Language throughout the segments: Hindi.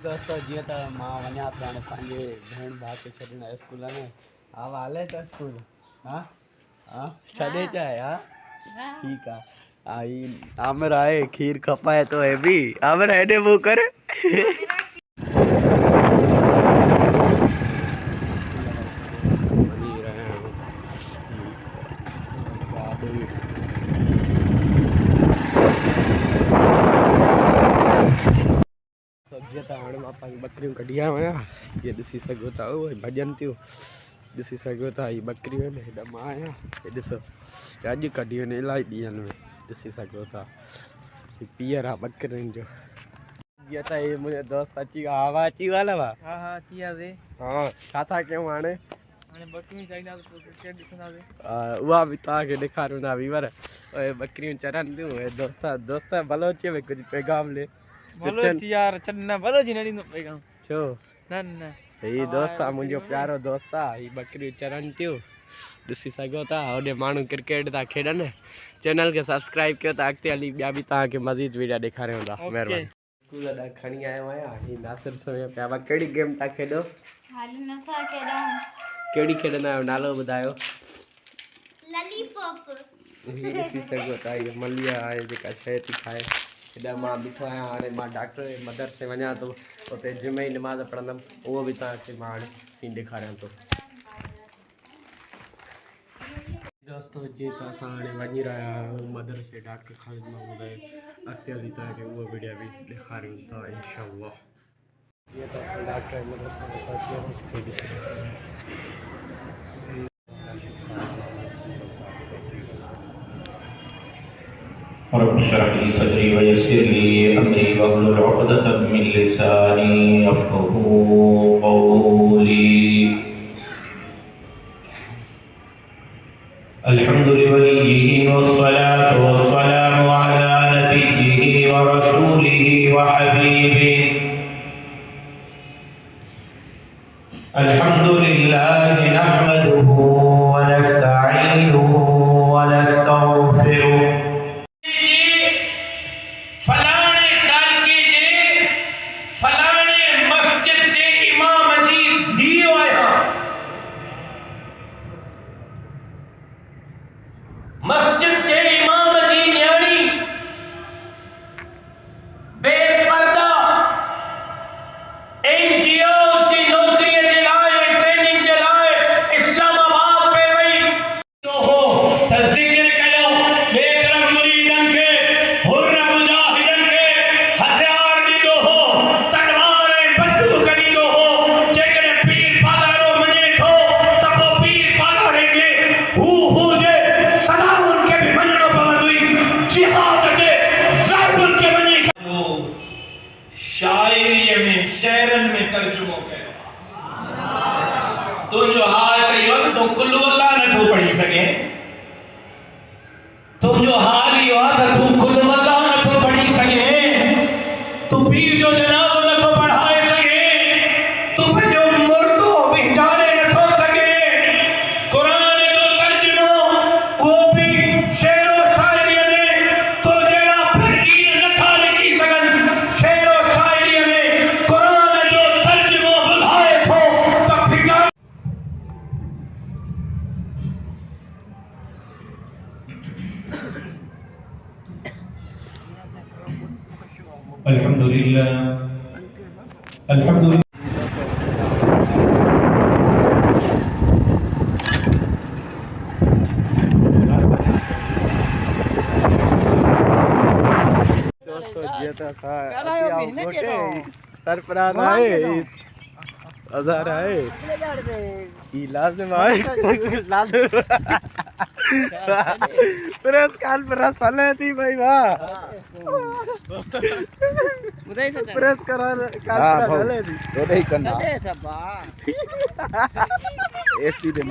दोस्तों जीअं त मां वञा थो हाणे पंहिंजे भेण भाउ खे छॾण स्कूल में। हा हले त स्कूल। हा हा छॾे चाहे। हा ठीकु आहे। हा ही आमिर आहे खीर खपाए तो हे बि आमिर हेॾे मुंहुं कर। वञी रहिया आहियूं। जीअं त हाणे मां पंहिंजी ॿकरियूं कढी आयो आहियां। इहे ॾिसी सघो था उहे भॼनि थियूं। ॾिसी सघो था हीअ ॿकरियूं आहिनि हेॾा मां आहियां। हे ॾिसो अॼु कढियूं आहिनि इलाही ॾींहंनि में। ॾिसी सघो था हीअ पीअर आहे ॿकरियुनि जो। जीअं त हे मुंहिंजो दोस्त अची वियो आहे। हवा अची वियो आहे न भाउ? हा हा अची वियासीं। हा छा था कयूं हाणे? हाणे ॿकरियूं चाहींदासीं पोइ क्रिकेट ॾिसंदासीं। उहा बि तव्हांखे ॾेखारियूं था वीवर। ॿकरियूं चरनि थियूं। दोस्त भलो अची वियो कुझु पैगाम ॾे। भलो अची यार छॾ न भलो अची न ॾींदो पैगाम। छो? न न हीअ दोस्त आहे मुंहिंजो प्यारो दोस्त आहे। हीअ ॿकरियूं चरनि थियूं। ॾिसी सघो था होॾे माण्हू क्रिकेट था खेॾनि। चैनल खे सब्सक्राइब कयो त अॻिते हली ॿिया बि तव्हांखे मज़ीद वीडियो ॾेखारियूं था। महिरबानी। स्कूल ॾांहुं खणी आयो आहियां। हीअ नासिर सुम्हियो पिया। कहिड़ी गेम था खेॾो? कहिड़ी खेॾंदा आहियो नालो ॿुधायो? लॉलीपॉप। हीअ ॾिसी सघो था हीअ मलिया आहे जेका शइ थी खाए। हेॾा मां बीठो आहियां। हाणे मां डॉक्टर जे मदरसे वञा थो उते जुमे जी नमाज़ पढ़ंदुमि। उहो बि तव्हांखे मां हाणे सीन ॾेखारियां थो। दोस्तों जीअं त असां हाणे वञी रहिया आहियूं मदरसे डॉक्टर ख़ालिद महमूद जे। अॻिते हली तव्हांखे उहा वीडियो बि ॾेखारियूं था इंशाअल्लाह। जीअं त असां डॉक्टर जे मदरसे में पहुची वियासीं। ॾिसी सघो था। रब इश्रह ली सदरी वयस्सिर ली अमरी वहलुल उक़दतम मिन लिसानी यफ़क़हू क़ौली। अल्हम्दुलिल्लाहि वलिय्यिही वस्सलातु वस्सलामु अला नबिय्यिही व रसूलिही व हबीबिही। अल्हम्दुलिल्लाहि नहमदुहु व नस्तईनुहुु व नस्तगफिरुह। फलाने तारके जे फलाने मस्जिद जे इमाम जी धीउ आहियां। मस्जिद जे इमाम जी न्याणी बेपर्दा एनजीओ की नौकरी जे लाइ ट्रेनिंग जे लाइ इस्लामाबाद में वई तो हो त ज़िक्र कयो बेकरम मुरीदन खे हुर्र मुजाहिदन खे हथियार ॾींदो हो तलवार ऐं बंदूक ॾींदो हो। जेकॾहिं पीर पालारो मञे थो त पोइ पीर पालारे खे हू जे सलाउनि खे बि मञणो पवंदुई। जिहाद जे ज़ाइबुनि खे मञी शाइरीअ में शेरनि में तर्जुमो कयो। तुंहिंजो हाल त इहो आहे त तूं कुल्लू अल्लाह नथो पढ़ी सघे। तुंहिंजो हाल इहो आहे त तूं कुल्लू अल्लाह नथो पढ़ी सघे। तूं पीर जो जनाज़ो नथो पढ़ाए सघे। तूं पंहिंजो मुर्दो विहारे नथो सघे। क़ुरान जो तर्जुमो उहो बि शेरो शाइरीअ में तो जहिड़ा फ़क़ीर नथा लिखी सघनि। शेरो शाइरीअ में क़ुरान जो तर्जुमो ॿुधाए थो त भिखारी अल्हम्दुलिल्लाह अल्हम्दुलिल्लाह। दोस्तों जीअं त असां सरफराज आहे अज़हर आहे ई लाज़िम आहे प्रेस कॉन्फ्रेंस हले थी भई वाह प्रेस कॉन्फ्रेंस हले थी तो ही करना एसटी दे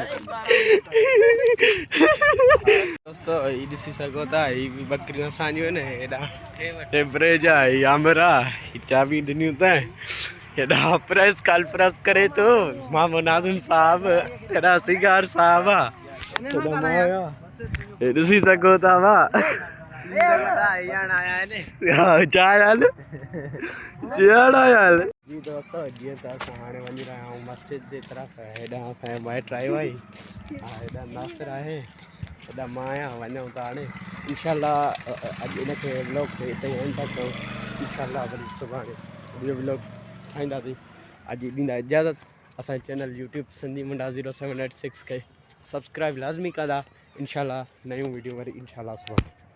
दोस्तों ये ॾिसी सघो था ही बि ॿकरियूं असांजियूं आहिनि। हेॾा टेम्परेज आहे ही आमिर आहे चाबी ॾिनियूं अथई। हेॾा प्रेस कॉन्फ्रेंस करे थो मामो नाज़िम साहब। हेॾा सिंगार साहब आहे। हे ॾिसी सघो था वाह चाय हाल चेड़ा यार जी दोस्तों जीअं त असां हाणे वञी रहिया आहियूं मस्जिद जे तरफ़ हेॾां असांजे माइट आयो आहे हेॾां नासिर आहे हेॾां मां आहियां वञूं था हाणे इंशाल्लाह अॼु हिनखे व्लॉग खे हिते ई एंड था कयूं इंशाल्लाह वरी सुभाणे ॿियो व्लॉग ठाहींदासीं अॼु ॾींदा इजाज़त असांजे चैनल यूट्यूब सिंधी मुंडा 0786 खे सब्सक्राइब लाज़मी कंदा इंशाल्लाह नयूं वीडियो वरी इंशाल्लाह सुभाणे